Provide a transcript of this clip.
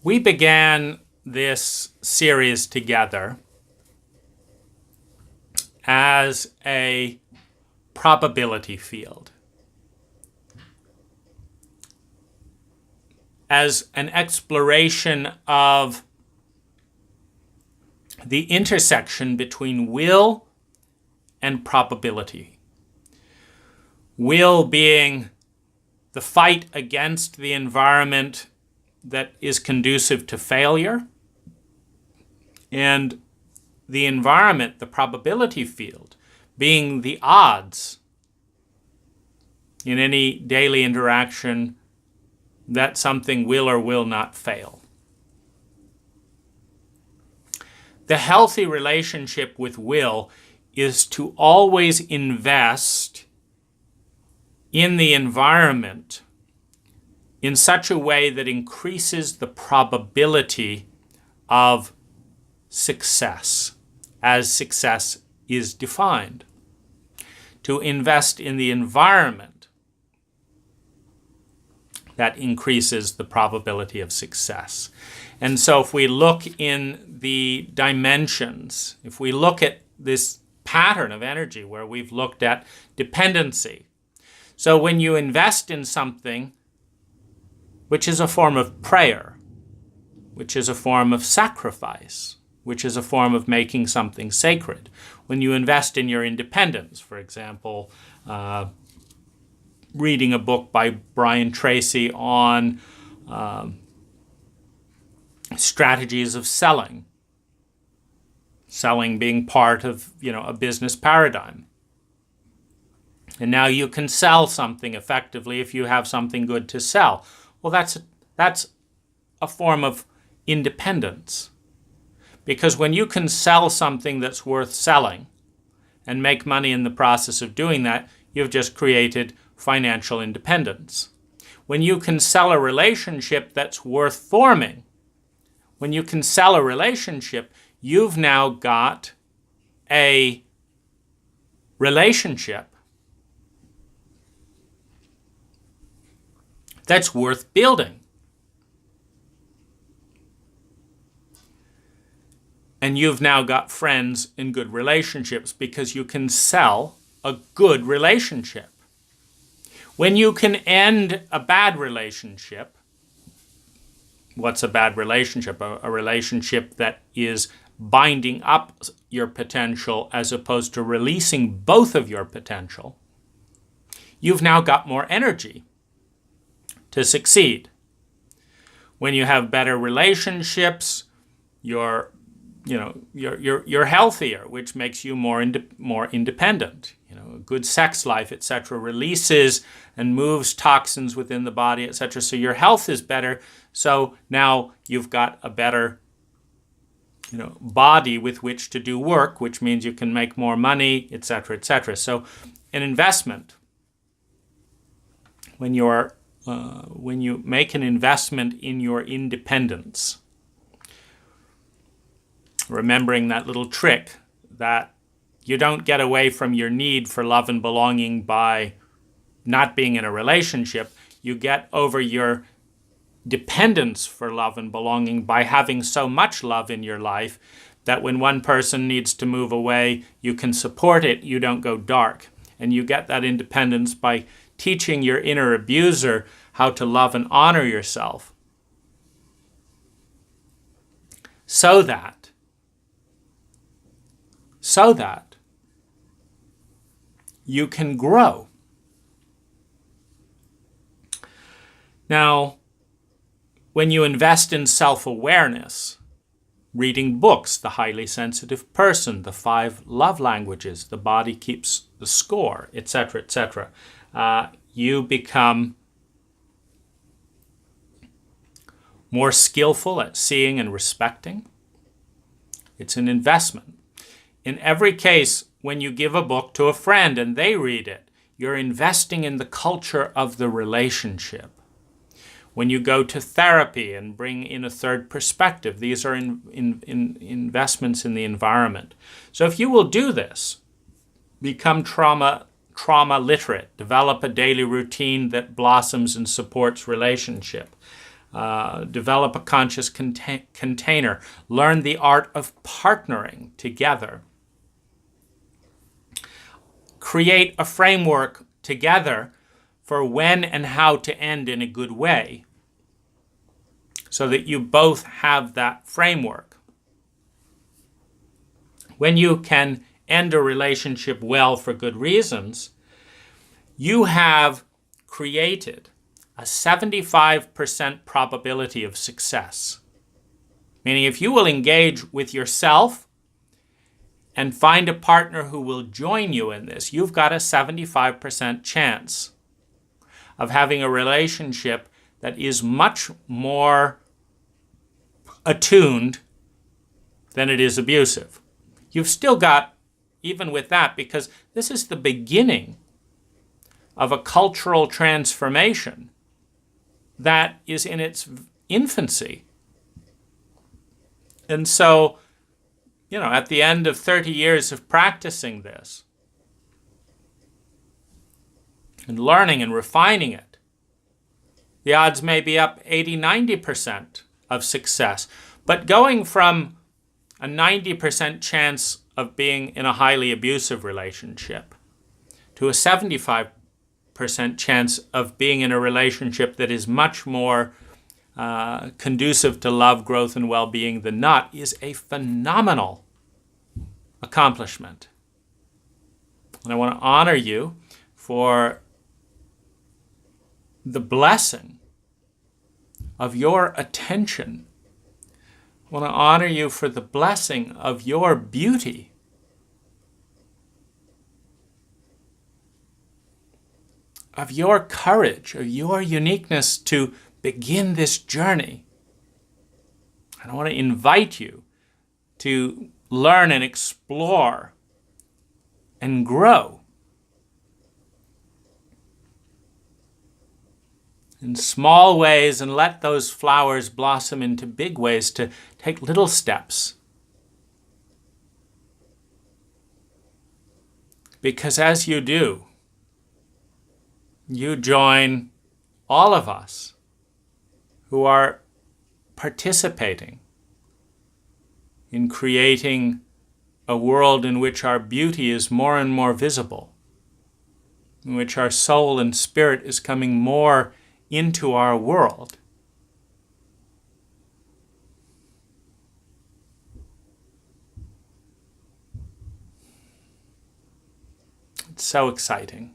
We began this series together as a probability field, as an exploration of the intersection between will and probability. Will being the fight against the environment that is conducive to failure, and the environment, the probability field, being the odds in any daily interaction that something will or will not fail. The healthy relationship with will is to always invest in the environment in such a way that increases the probability of success, as success is defined. To invest in the environment that increases the probability of success. And so if we look in the dimensions, if we look at this pattern of energy where we've looked at dependency, so when you invest in something, which is a form of prayer, which is a form of sacrifice, which is a form of making something sacred. When you invest in your independence, for example, reading a book by Brian Tracy on strategies of selling being part of a business paradigm. And now you can sell something effectively if you have something good to sell. Well, that's a form of independence. Because when you can sell something that's worth selling and make money in the process of doing that, you've just created financial independence. When you can sell a relationship that's worth forming, when you can sell a relationship, you've now got a relationship that's worth building. And you've now got friends in good relationships because you can sell a good relationship. When you can end a bad relationship, what's a bad relationship? A relationship that is binding up your potential as opposed to releasing both of your potential. You've now got more energy to succeed. When you have better relationships, you're healthier, which makes you more independent. A good sex life, etc., releases and moves toxins within the body, etc. So your health is better. So now you've got a better, body with which to do work, which means you can make more money, etc., etc. So an investment, when you make an investment in your independence, remembering that little trick that you don't get away from your need for love and belonging by not being in a relationship. You get over your dependence for love and belonging by having so much love in your life that when one person needs to move away, you can support it, you don't go dark. And you get that independence by teaching your inner abuser how to love and honor yourself. So that you can grow. Now, when you invest in self-awareness, reading books, The Highly Sensitive Person, The 5 Love Languages, The Body Keeps the Score, etc., etc., you become more skillful at seeing and respecting. It's an investment. In every case, when you give a book to a friend and they read it, you're investing in the culture of the relationship. When you go to therapy and bring in a third perspective, these are investments in the environment. So if you will do this, become trauma literate, develop a daily routine that blossoms and supports relationship, develop a conscious container, learn the art of partnering together, create a framework together for when and how to end in a good way, so that you both have that framework. When you can end a relationship well for good reasons, you have created a 75% probability of success. Meaning, if you will engage with yourself and find a partner who will join you in this, you've got a 75% chance of having a relationship that is much more attuned than it is abusive. You've still got, even with that, because this is the beginning of a cultural transformation that is in its infancy. And so, at the end of 30 years of practicing this and learning and refining it, the odds may be up 80-90% of success. But going from a 90% chance of being in a highly abusive relationship to a 75% chance of being in a relationship that is much more conducive to love, growth, and well-being than not is a phenomenal accomplishment. And I want to honor you for the blessing of your attention. I want to honor you for the blessing of your beauty. Of your courage, of your uniqueness to begin this journey. And I want to invite you to learn and explore and grow in small ways, and let those flowers blossom into big ways, to take little steps. Because as you do, you join all of us who are participating in creating a world in which our beauty is more and more visible, in which our soul and spirit is coming more into our world. It's so exciting.